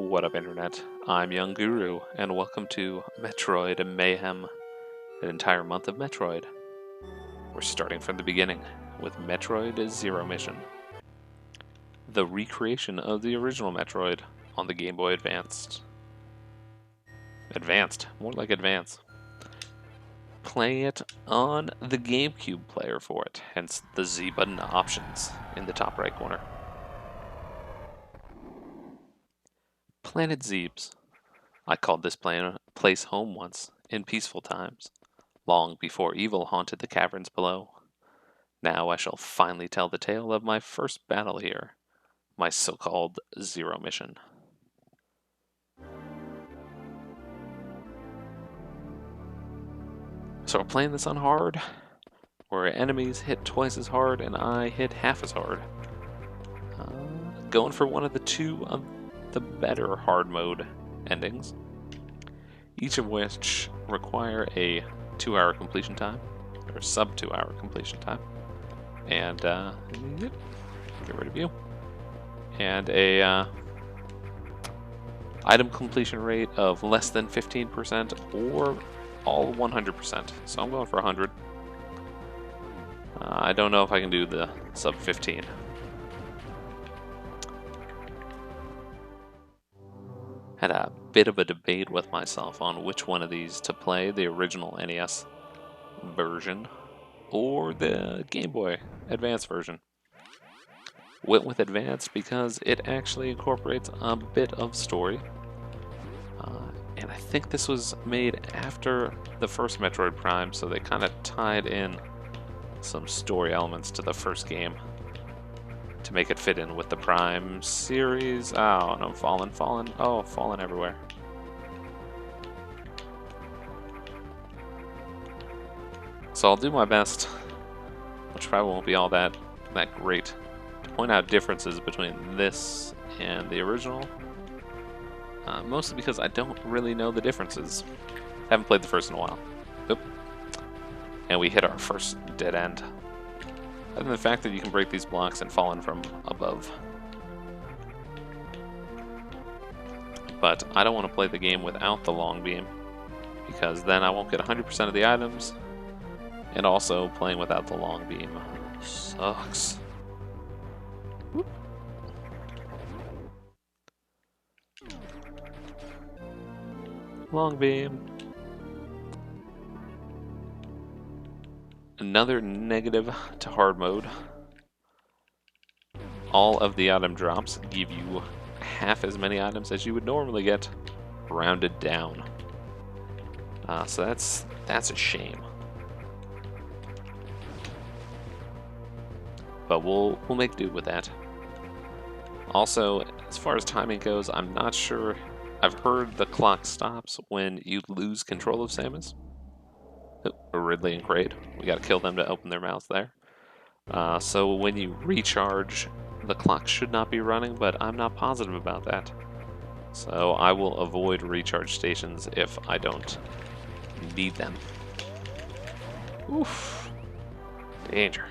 What up, Internet? I'm Young Guru, and welcome to Metroid MAYhem, an entire month of Metroid. We're starting from the beginning with Metroid Zero Mission, the recreation of the original Metroid on the GameBoy Advance. More like Advance. Playing it on the GameCube player for it, hence the Z button options in the top right corner. Planet Zebes. I called this place home once, in peaceful times, long before evil haunted the caverns below. Now I shall finally tell the tale of my first battle here, my so-called Zero Mission. So we're playing this on hard, where enemies hit twice as hard and I hit half as hard. Going for one of the two of the better hard mode endings, each of which require a 2-hour completion time, or sub 2-hour completion time, and get rid of you, and a item completion rate of less than 15% or all 100%. So I'm going for 100. I don't know if I can do the sub 15. Had a bit of a debate with myself on which one of these to play, the original NES version or the Game Boy Advance version. Went with Advance because it actually incorporates a bit of story. And I think this was made after the first Metroid Prime, so they kind of tied in some story elements to the first game to make it fit in with the Prime series. Oh, no, falling. Oh, falling everywhere. So I'll do my best, which probably won't be all that great, to point out differences between this and the original. Mostly because I don't really know the differences. Haven't played the first in a while. Oop. And we hit our first dead end. Other than the fact that you can break these blocks and fall in from above. But I don't want to play the game without the long beam, because then I won't get 100% of the items, and also playing without the long beam sucks. Whoop. Long beam. Another negative to hard mode. All of the item drops give you half as many items as you would normally get, rounded down. So that's a shame. But we'll make do with that. Also, as far as timing goes, I'm not sure. I've heard the clock stops when you lose control of Samus. Ridley and Kraid. We gotta kill them to open their mouths there. So when you recharge, the clock should not be running, but I'm not positive about that. So I will avoid recharge stations if I don't need them. Oof. Danger.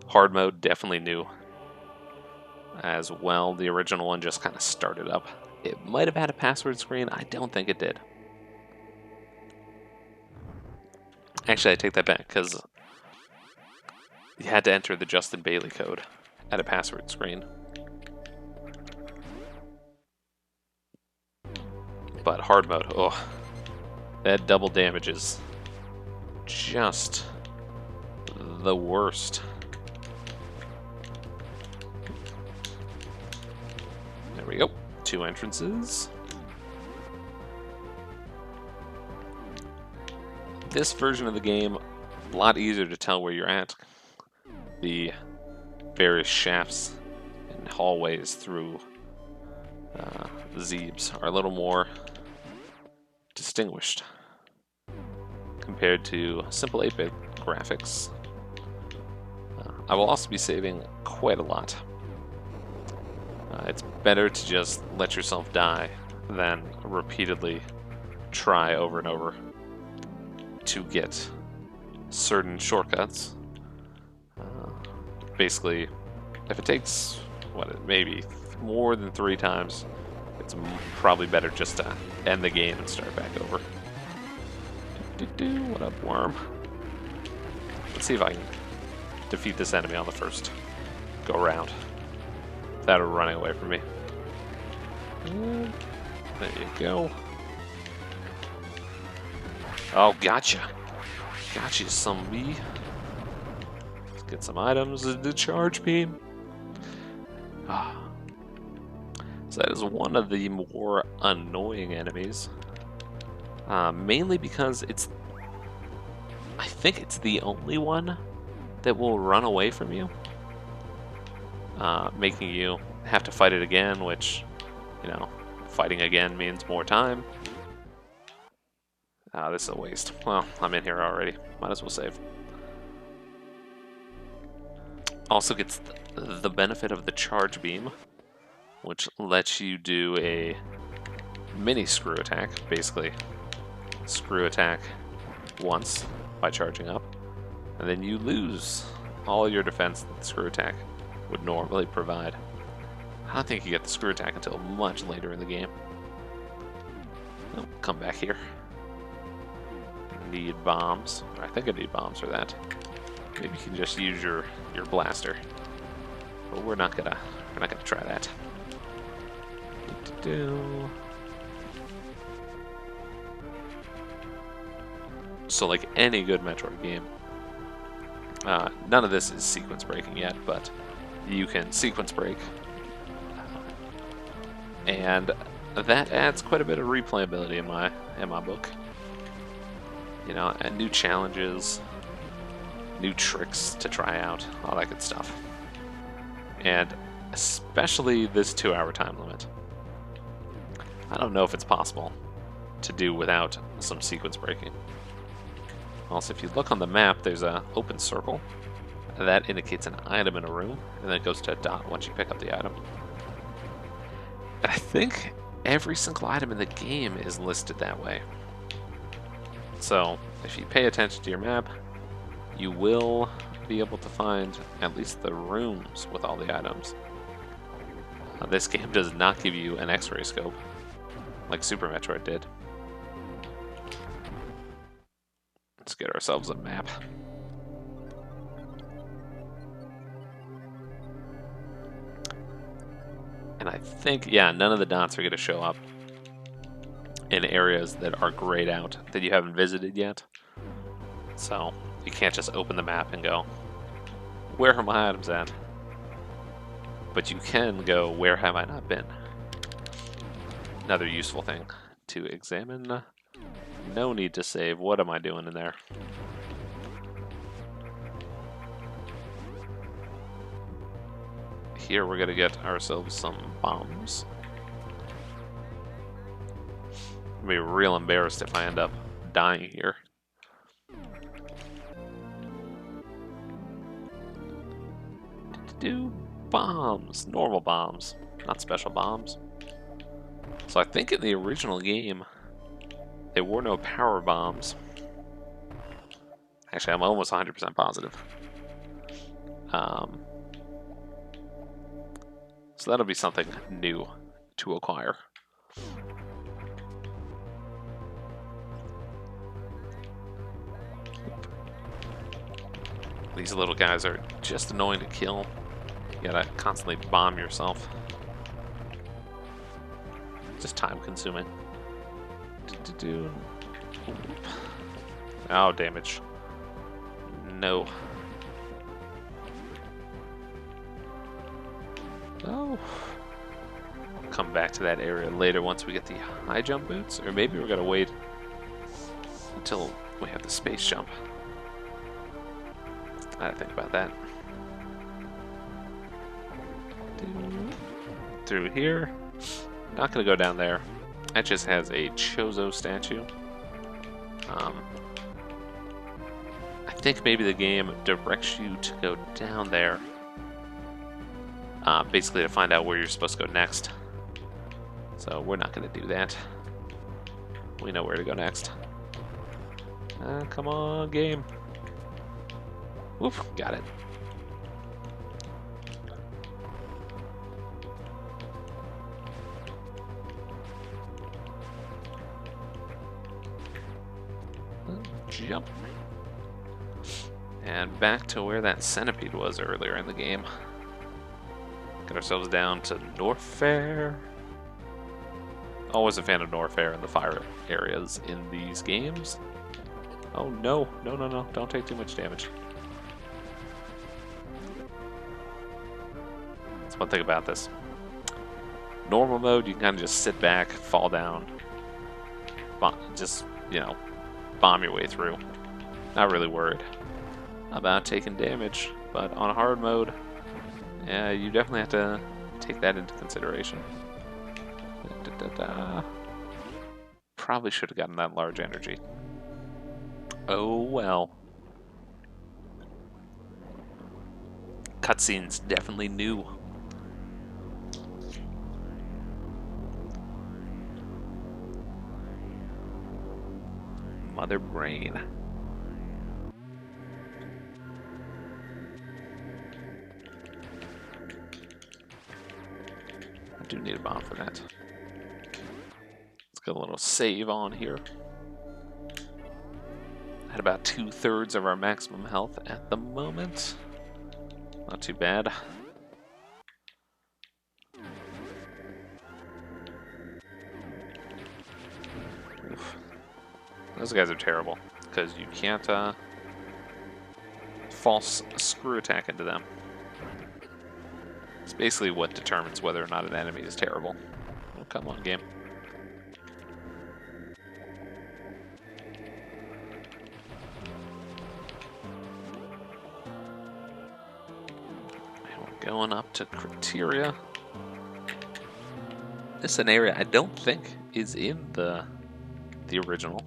Hard mode, definitely new. As well, the original one just kind of started up. It might have had a password screen. I don't think it did. Actually, I take that back, because you had to enter the Justin Bailey code at a password screen. But hard mode, oh, that double damage is just the worst. There we go. 2 entrances. This version of the game, a lot easier to tell where you're at. The various shafts and hallways through Zebes are a little more distinguished compared to simple 8-bit graphics. I will also be saving quite a lot. It's better to just let yourself die than repeatedly try over and over to get certain shortcuts. Basically, if it takes maybe more than 3 times, it's probably better just to end the game and start back over. What up, worm? Let's see if I can defeat this enemy on the first go around without it running away from me. And there you go. Oh, gotcha. Gotcha, zombie. Let's get some items. The charge beam. Ah. So that is one of the more annoying enemies. Mainly because I think it's the only one that will run away from you. Making you have to fight it again, which, you know, fighting again means more time. This is a waste. Well, I'm in here already. Might as well save. Also gets the benefit of the charge beam, which lets you do a mini screw attack. Basically, screw attack once by charging up, and then you lose all your defense that the screw attack would normally provide. I don't think you get the screw attack until much later in the game. Oh, come back here. Need bombs. I think I need bombs for that. Maybe you can just use your blaster. But we're not gonna try that. So like any good Metroid game, none of this is sequence breaking yet, but you can sequence break. And that adds quite a bit of replayability in my book. You know, and new challenges, new tricks to try out, all that good stuff. And especially this 2-hour time limit. I don't know if it's possible to do without some sequence breaking. Also, if you look on the map, there's an open circle. That indicates an item in a room, and then it goes to a dot once you pick up the item. And I think every single item in the game is listed that way. So, if you pay attention to your map, you will be able to find at least the rooms with all the items. This game does not give you an X-ray scope, like Super Metroid did. Let's get ourselves a map. And I think, yeah, none of the dots are going to show up in areas that are grayed out that you haven't visited yet. So you can't just open the map and go, where are my items at? But you can go, where have I not been? Another useful thing to examine. No need to save. What am I doing in there? Here we're gonna get ourselves some bombs. I'll be real embarrassed if I end up dying here. Do bombs, normal bombs, not special bombs. So I think in the original game there were no power bombs. Actually, I'm almost 100% positive. So that'll be something new to acquire. These little guys are just annoying to kill. You gotta constantly bomb yourself. Just time consuming. Oh, damage. No. Oh. Come back to that area later once we get the high jump boots. Or maybe we're gonna wait until we have the space jump. I gotta think about that. Through here. Not gonna go down there. That just has a Chozo statue. I think maybe the game directs you to go down there. Basically to find out where you're supposed to go next. So we're not gonna do that. We know where to go next. Come on, game. Woof, got it. jump. And back to where that centipede was earlier in the game. Get ourselves down to Norfair. Always a fan of Norfair in the fire areas in these games. Oh no, no, no, no, don't take too much damage. That's one thing about this. Normal mode, you can kind of just sit back, fall down, just, you know, bomb your way through. Not really worried about taking damage, but on hard mode, yeah, you definitely have to take that into consideration. Probably should have gotten that large energy. Oh well. Cutscenes definitely new. Mother brain. I do need a bomb for that. Let's get a little save on here. At about 2/3 of our maximum health at the moment. Not too bad. Oof. Those guys are terrible because you can't false screw attack into them. It's basically what determines whether or not an enemy is terrible. Oh, come on, game. Going up to Criteria. This is an area I don't think is in the original.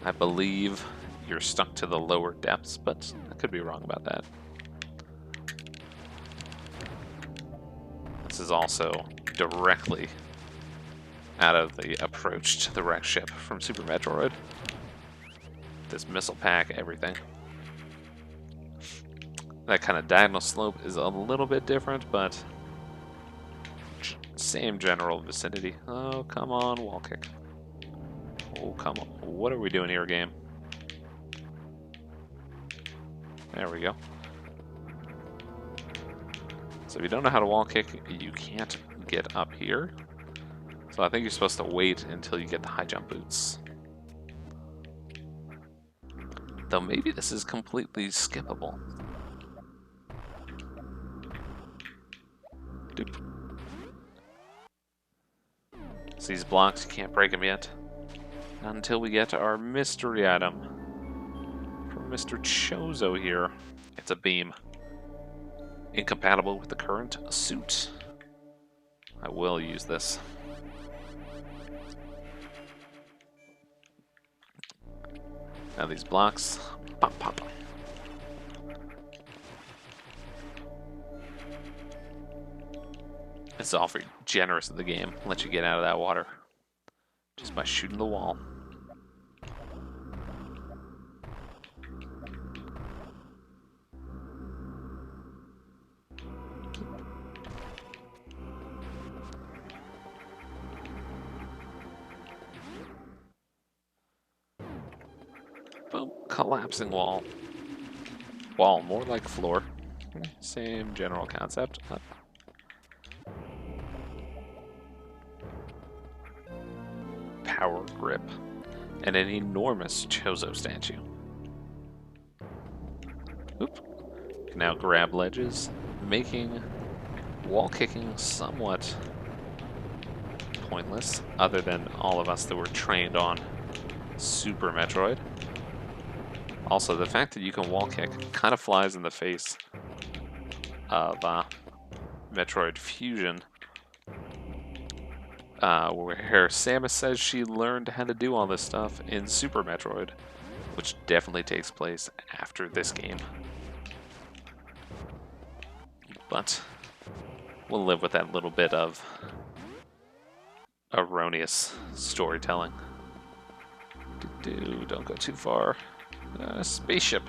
I believe you're stuck to the lower depths, but I could be wrong about that. This is also directly out of the approach to the wreck ship from Super Metroid. This missile pack, everything. That kind of diagonal slope is a little bit different, but same general vicinity. Oh, come on, wall kick. Oh, come on. What are we doing here, game? There we go. So if you don't know how to wall kick, you can't get up here. So I think you're supposed to wait until you get the high jump boots. Though maybe this is completely skippable. Doop. So these blocks, you can't break them yet. Not until we get to our mystery item from Mr. Chozo here. It's a beam. Incompatible with the current suit. I will use this. Now these blocks, pop, pop. It's awfully generous of the game. Let you get out of that water just by shooting the wall. Boom. Collapsing wall. Wall, more like floor. Same general concept. Power grip, and an enormous Chozo statue. Oop. Can now grab ledges, making wall kicking somewhat pointless, other than all of us that were trained on Super Metroid. Also, the fact that you can wall kick kind of flies in the face of Metroid Fusion. Where Samus says she learned how to do all this stuff in Super Metroid, which definitely takes place after this game. But we'll live with that little bit of erroneous storytelling. Don't go too far. Spaceship.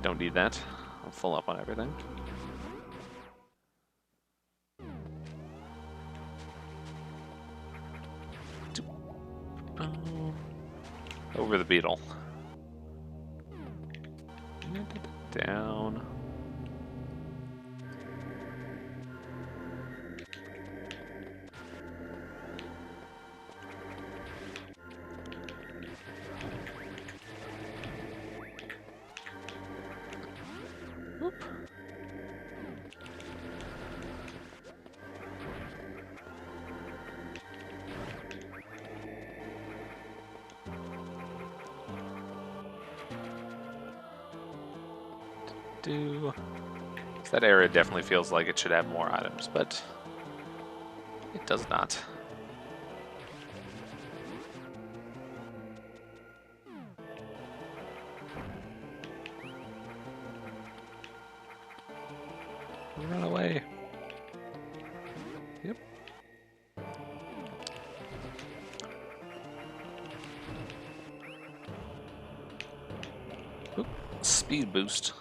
Don't need that. I'm full up on everything. Over the beetle. Down. Whoop. That area definitely feels like it should have more items, but it does not. Run away. Yep. Oop. Speed boost.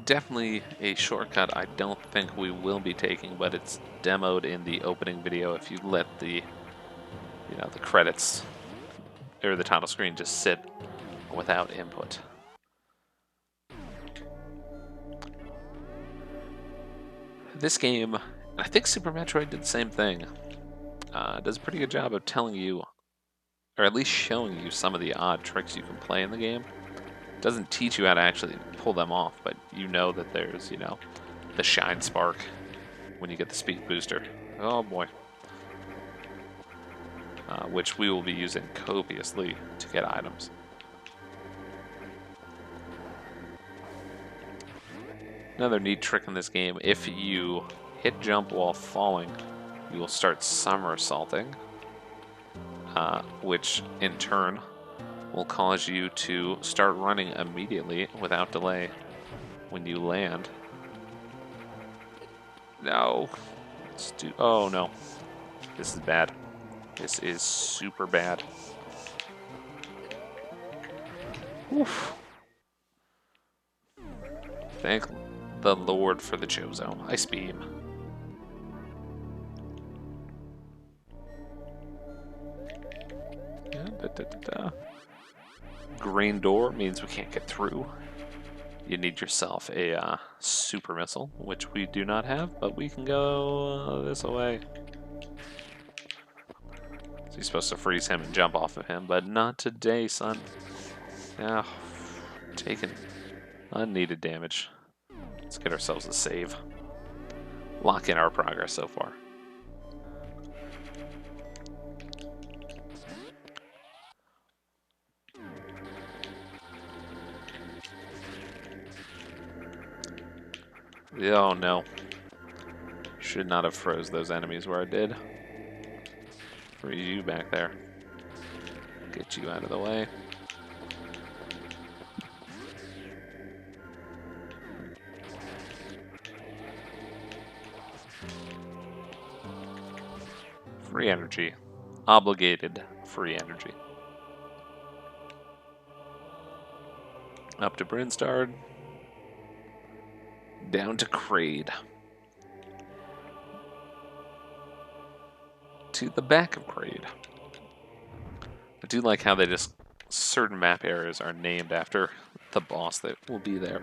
Definitely a shortcut I don't think we will be taking, but it's demoed in the opening video if you let the the credits or the title screen just sit without input. This game, I think Super Metroid did the same thing. Does a pretty good job of telling you, or at least showing you, some of the odd tricks you can play in the game. Doesn't teach you how to actually pull them off, but you know that there's, the shine spark when you get the speed booster. Oh boy. Which we will be using copiously to get items. Another neat trick in this game, if you hit jump while falling, you will start somersaulting, which in turn will cause you to start running immediately without delay when you land. No. Oh no. This is bad. This is super bad. Oof. Thank the Lord for the Chozo. Ice beam. Green door means we can't get through. You need yourself a super missile, which we do not have, but we can go this way. So you're supposed to freeze him and jump off of him, but not today, son. Now, taking unneeded damage. Let's get ourselves a save. Lock in our progress so far. Oh no. Should not have froze those enemies where I did. Freeze you back there. Get you out of the way. Free energy. Obligated free energy. Up to Brinstard. Down to Kraid. To the back of Kraid. I do like how they just, certain map areas are named after the boss that will be there.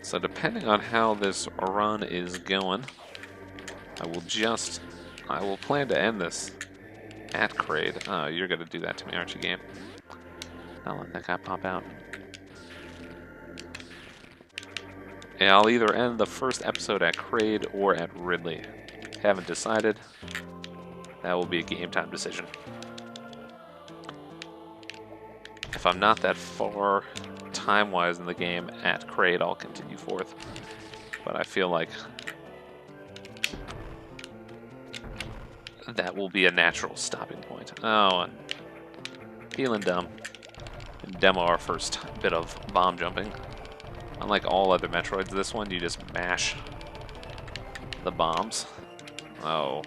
So depending on how this run is going, I will plan to end this at Kraid. Oh, you're gonna do that to me, aren't you, game? I'll let that guy pop out. Yeah, I'll either end the first episode at Kraid or at Ridley. Haven't decided. That will be a game time decision. If I'm not that far time-wise in the game at Kraid, I'll continue forth. But I feel like that will be a natural stopping point. Oh, feeling dumb. And demo our first bit of bomb jumping. Unlike all other Metroids, this one you just mash the bombs. Oh.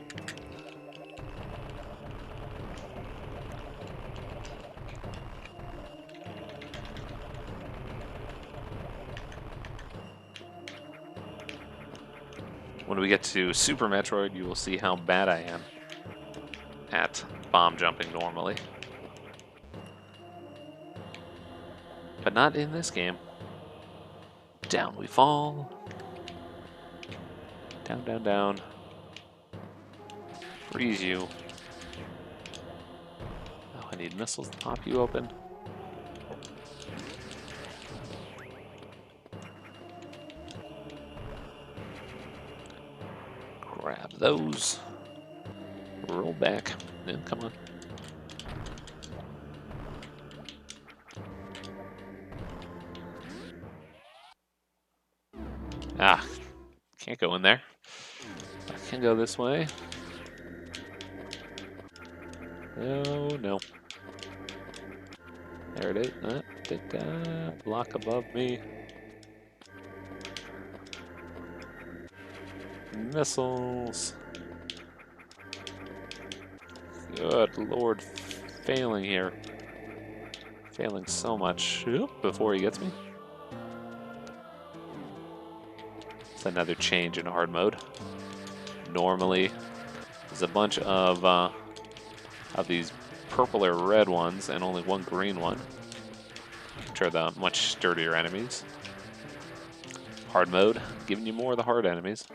When we get to Super Metroid, you will see how bad I am at bomb jumping normally. But not in this game. Down we fall. Down, down, down. Freeze you. Oh, I need missiles to pop you open. Grab those. Roll back. Then come on. Ah, can't go in there. I can go this way. Oh no. There it is. Block above me. Missiles. Good lord, failing here. Failing so much. Oop, before he gets me. It's another change in hard mode. Normally, there's a bunch of these purple or red ones and only one green one, which are the much sturdier enemies. Hard mode, giving you more of the hard enemies.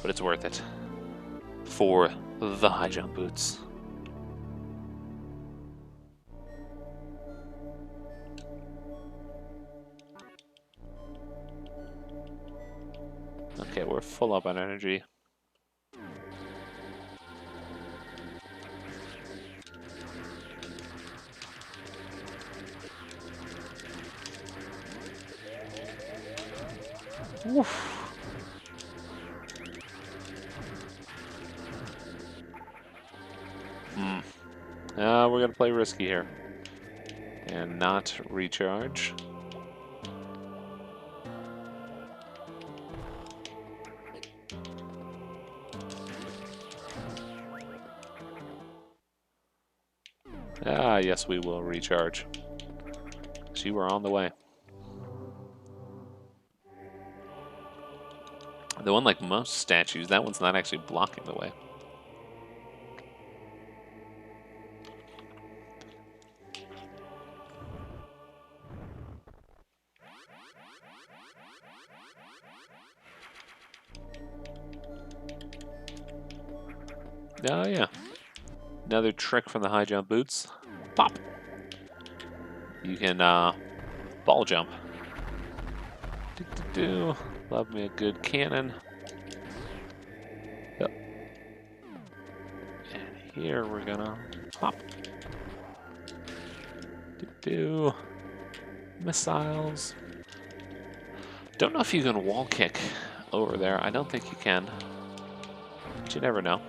But it's worth it for the high jump boots. Okay, we're full up on energy. Oof. We're gonna play risky here and not recharge. Ah, yes, we will recharge. So you are on the way. The one like most statues, that one's not actually blocking the way. Oh yeah. Another trick from the high jump boots. Pop! You can ball jump. Do. Love me a good cannon. Yep. And here we're gonna pop. Do. Missiles. Don't know if you can wall kick over there. I don't think you can. But you never know.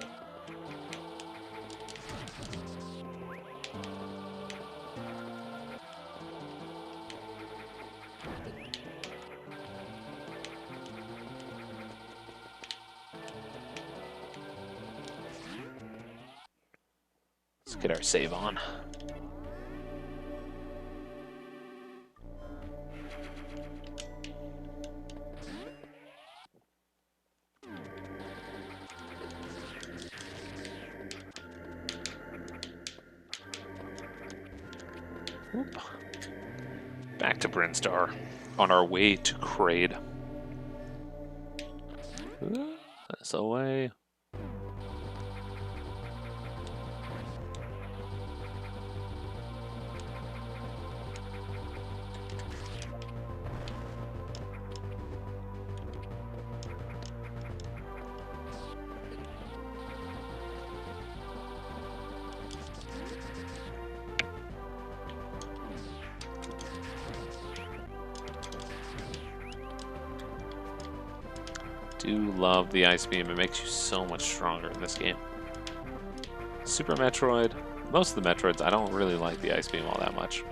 Let's get our save on. Whoop. Back to Brinstar on our way to Kraid. This away. Do love the Ice Beam. It makes you so much stronger in this game. Super Metroid, most of the Metroids, I don't really like the Ice Beam all that much.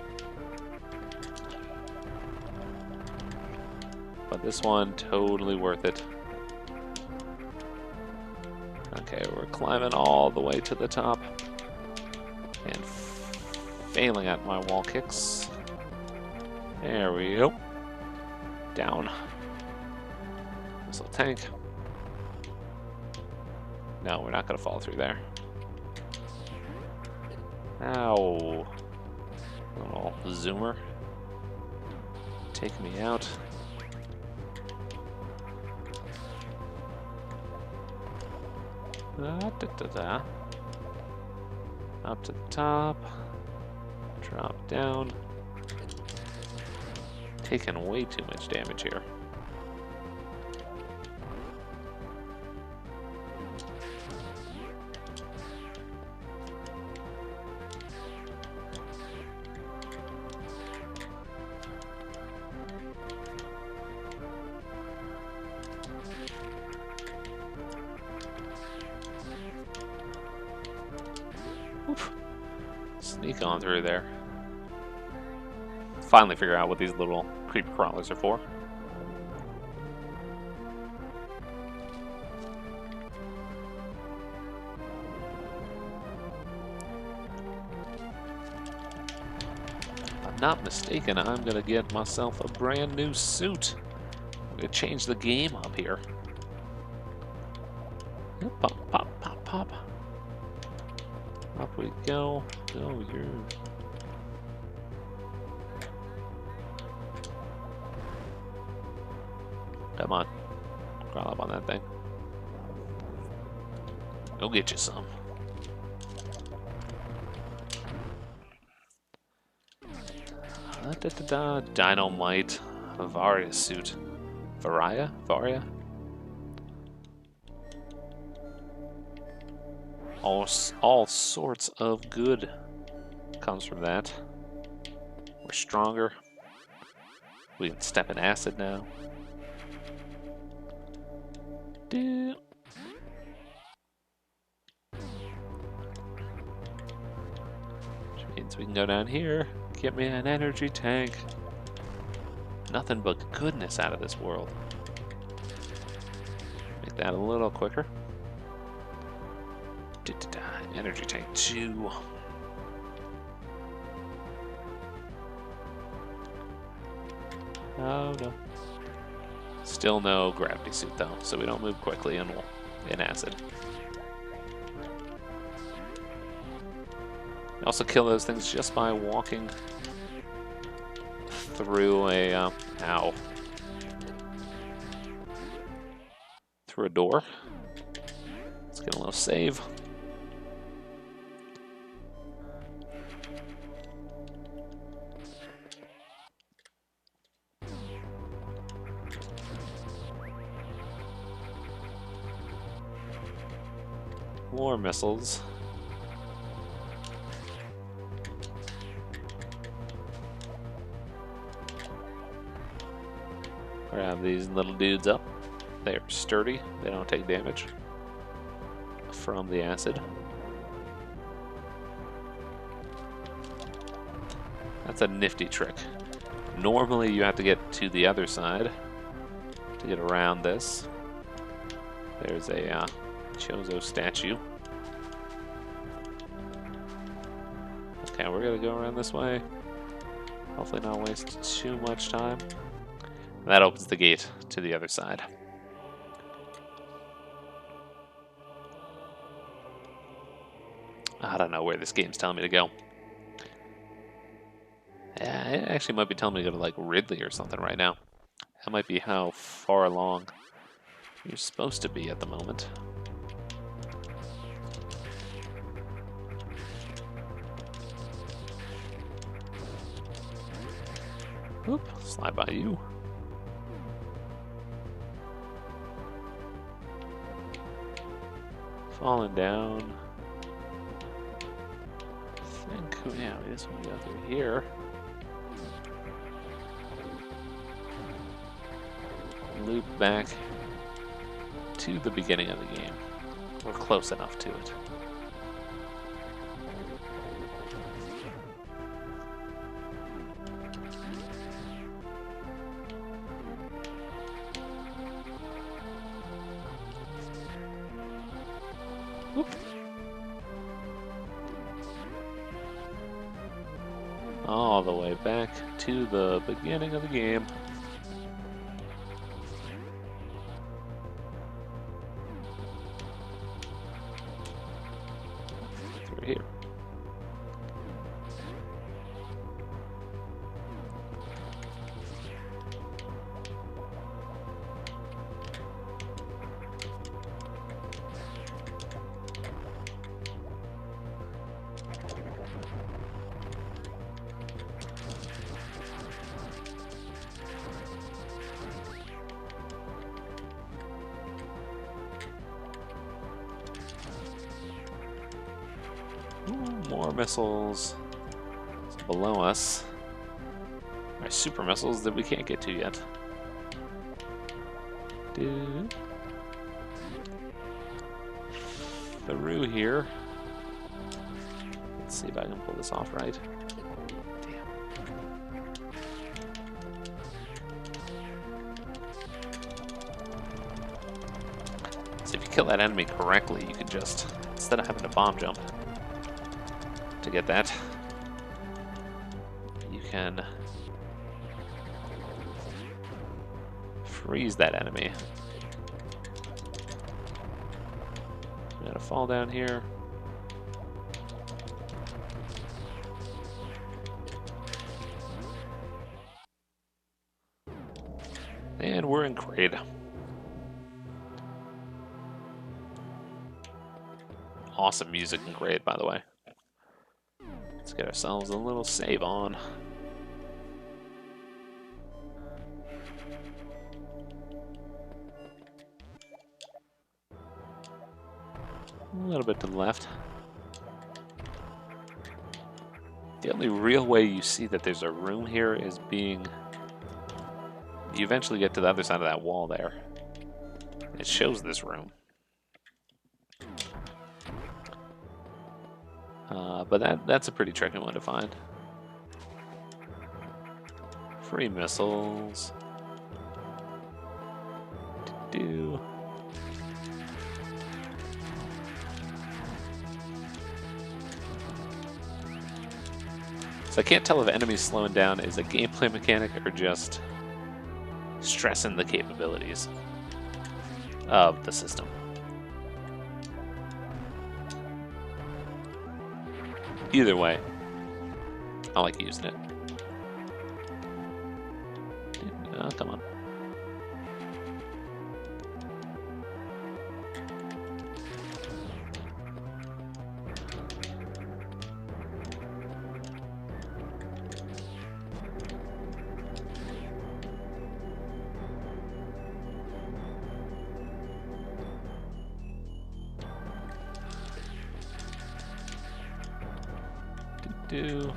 But this one, totally worth it. Okay, we're climbing all the way to the top. And failing at my wall kicks. There we go. Down. Missile tank. No, we're not going to fall through there. Ow. Little zoomer. Take me out. Up to the top. Drop down. Taking way too much damage here. Oof. Sneak on through there. Finally figure out what these little creeper crawlers are for. If I'm not mistaken, I'm gonna get myself a brand new suit. I'm gonna change the game up here. Pop, pop, pop, pop. Up we go. Oh, you're... Come on. Crawl up on that thing. Go get you some. Dynamite. Varia suit. Varia? All sorts of good comes from that. We're stronger. We can step in acid now. Which means we can go down here, get me an energy tank. Nothing but goodness out of this world. Make that a little quicker. Energy tank 2. Oh no. Still no gravity suit though, so we don't move quickly in acid. You also kill those things just by walking through a ow. Through a door. Let's get a little save. More missiles. Grab these little dudes up. They're sturdy. They don't take damage from the acid. That's a nifty trick. Normally you have to get to the other side to get around this. There's a Chozo statue. Okay, we're gonna go around this way. Hopefully not waste too much time. That opens the gate to the other side. I don't know where this game's telling me to go. Yeah, it actually might be telling me to go to like Ridley or something right now. That might be how far along you're supposed to be at the moment. Oop, slide by you. Falling down. I think, yeah, we just want to go through here. Loop back to the beginning of the game. We're close enough to it. Whoop. All the way back to the beginning of the game. more missiles below us. Our super missiles that we can't get to yet. Through here. Let's see if I can pull this off right. Damn. So if you kill that enemy correctly, you can just, instead of having to bomb jump to get that, you can freeze that enemy. We gotta fall down here. And we're in Kraid. Awesome music in Kraid, by the way. Let's get ourselves a little save on. A little bit to the left. The only real way you see that there's a room here is being... You eventually get to the other side of that wall there. It shows this room. But that's a pretty tricky one to find. Free missiles. Do. So I can't tell if enemies slowing down is a gameplay mechanic or just stressing the capabilities of the system. Either way, I like using it. Oh, come on. Do.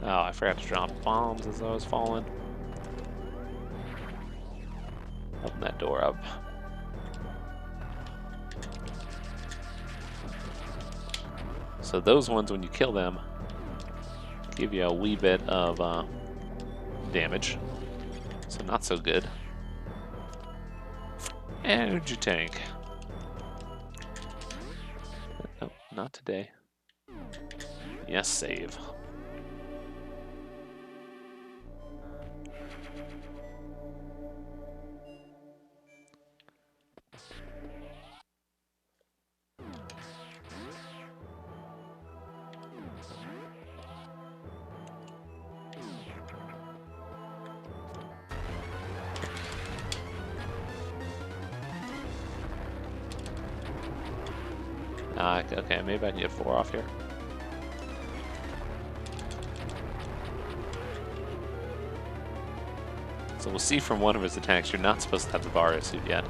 Oh, I forgot to drop bombs as I was falling. Open that door up. So those ones, when you kill them, give you a wee bit of damage, so not so good. Energy tank. Nope, not today. Yes, save. Okay, maybe I can get 4 off here. So we'll see from one of his attacks, you're not supposed to have the Varia suit yet.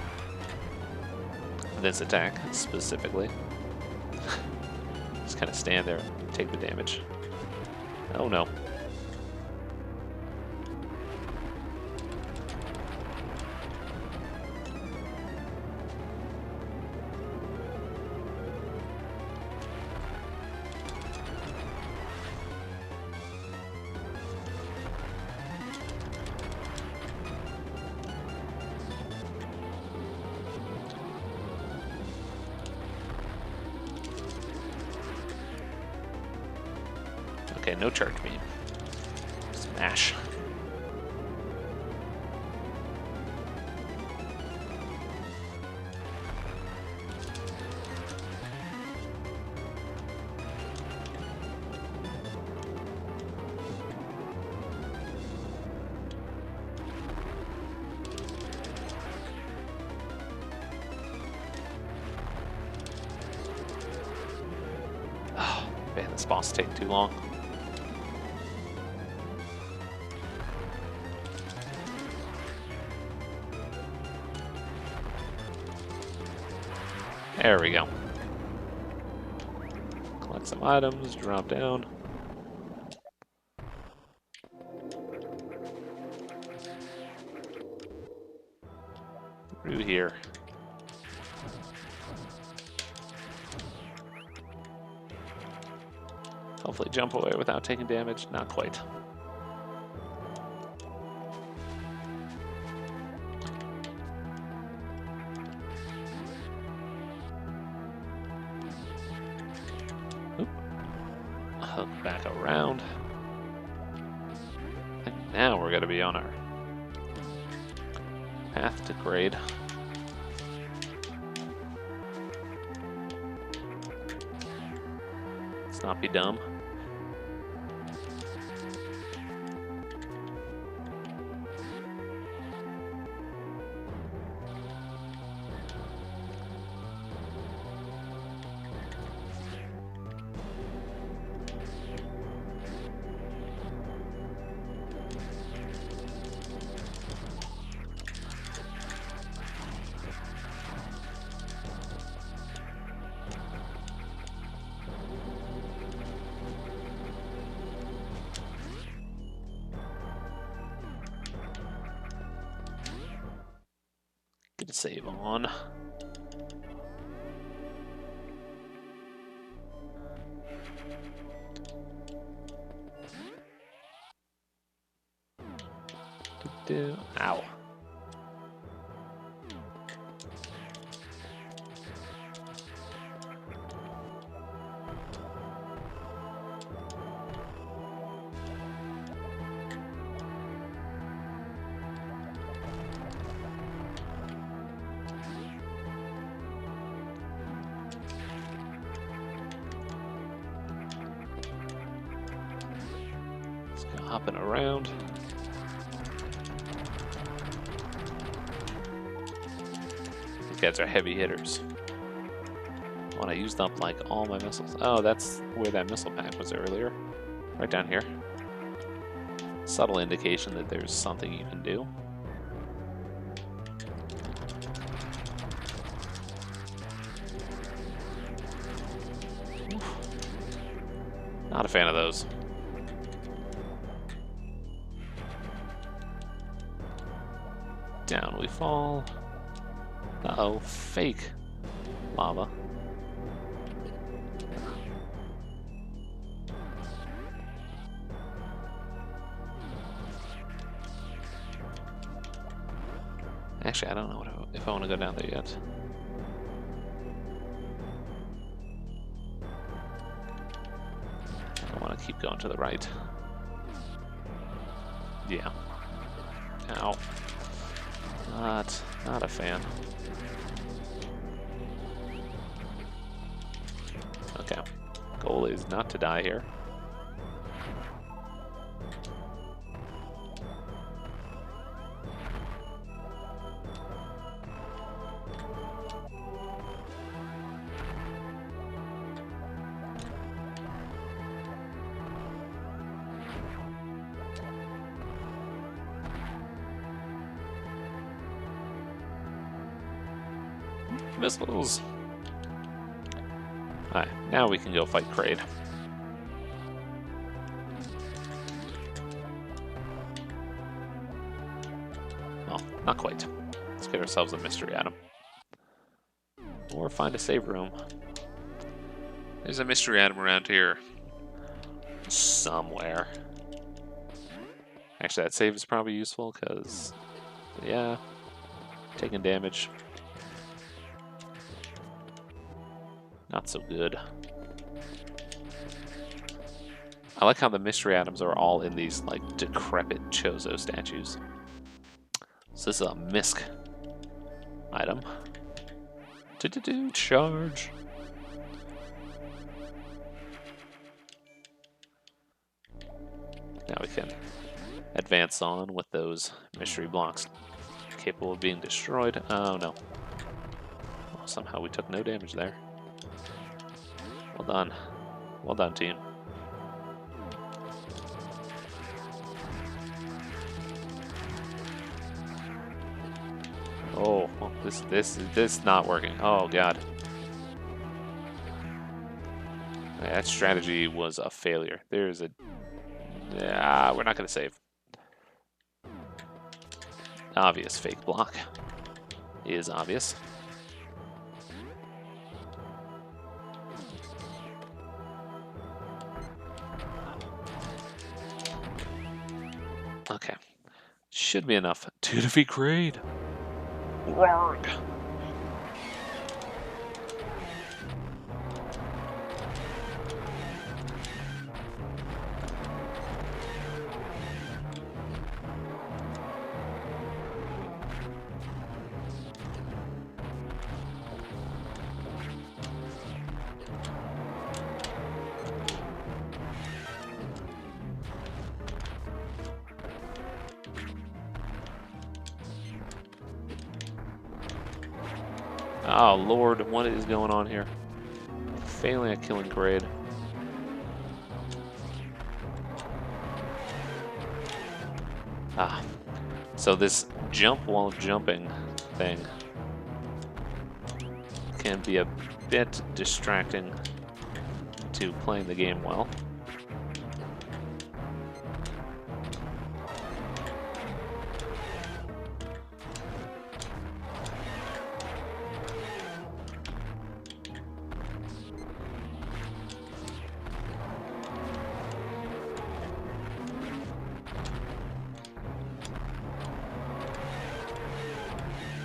This attack, specifically. Just kind of stand there and take the damage. Oh no. Okay, no charge beam. Smash. Oh, man, this boss is taking too long. There we go. Collect some items, drop down. Through here. Hopefully jump away without taking damage. Not quite. Oop. Hook back around. And now we're going to be on our path to Kraid. Let's not be dumb. Get a save on. Ow. Let's go hopping around. These guys are heavy hitters. When I used up like all my missiles. Oh, that's where that missile pack was earlier. Right down here. Subtle indication that there's something you can do. Not a fan of those. Down we fall. Uh-oh, fake lava. Actually, I don't know if I want to go down there yet. I want to keep going to the right. Yeah. Ow. Not a fan. Okay. Goal is not to die here. Missiles. Alright, now we can go fight Kraid. Oh, not quite. Let's get ourselves a mystery item. Or find a save room. There's a mystery item around here. Somewhere. Actually, that save is probably useful because, yeah, taking damage. Not so good. I like how the mystery items are all in these like decrepit Chozo statues. So this is a misc item. Charge. Now we can advance on with those mystery blocks capable of being destroyed. Oh no. Well, somehow we took no damage there. Well done. Well done, team. Oh, this is not working. Oh god. that strategy was a failure. There's a... Yeah, we're not going to save. Obvious fake block is obvious. Okay. Should be enough to defeat Kraid. Warg. Oh Lord, what is going on here? Failing at killing Kraid. Ah, so this jump while jumping thing can be a bit distracting to playing the game well.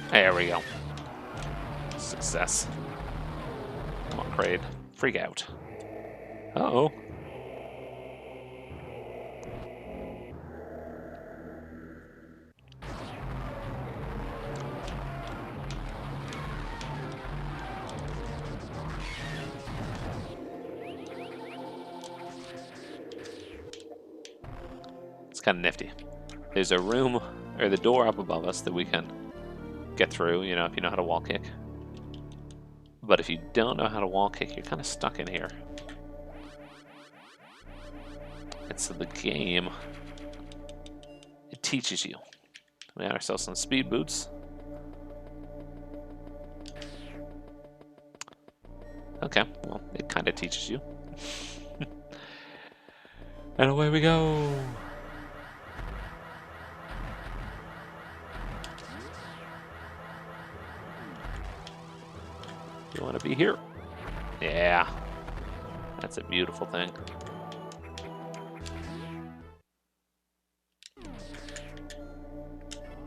There we go. Success. Come on, Kraid. Freak out. Uh-oh. It's kind of nifty. There's a room, or the door up above us that we can get through, you know, if you know how to wall kick. But if you don't know how to wall kick, you're kind of stuck in here. And so the game, it teaches you. We got ourselves some speed boots. Okay, well, it kind of teaches you. And away we go. You want to be here? Yeah, that's a beautiful thing.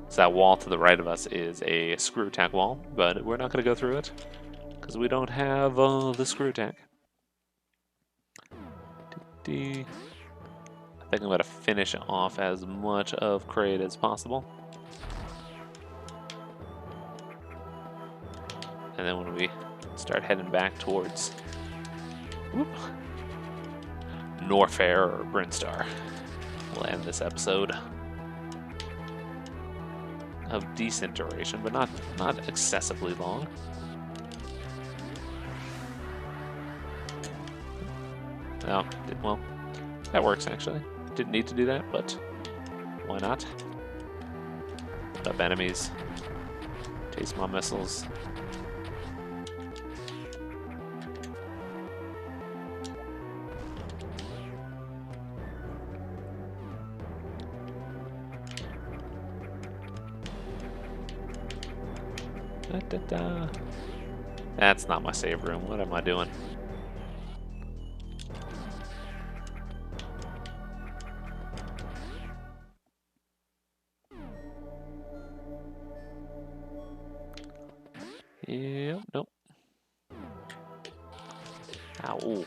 So that wall to the right of us is a screw attack wall, but we're not going to go through it because we don't have the screw attack. I think I'm going to finish off as much of Kraid as possible. And then when we start heading back towards Norfair or Brinstar, we'll end this episode of decent duration, but not excessively long. Oh, well, that works actually. Didn't need to do that, but why not? Put up enemies, taste my missiles. That's not my save room. What am I doing? Yep, nope. Ow.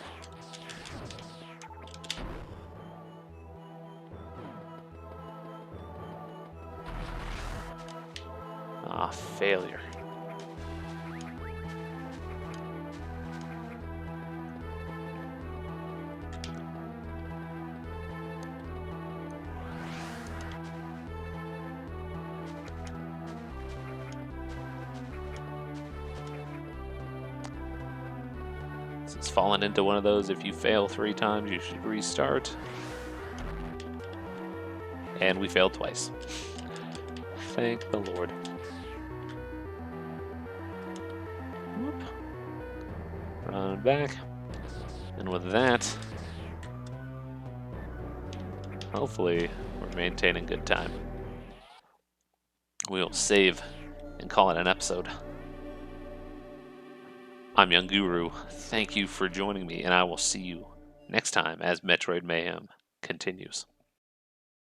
Ah, failure. It's fallen into one of those, if you fail 3 times, you should restart. And we failed twice. Thank the Lord. Whoop. Run back. And with that, hopefully we're maintaining good time. We'll save and call it an episode. I'm Young Guru. Thank you for joining me, and I will see you next time as Metroid Mayhem continues.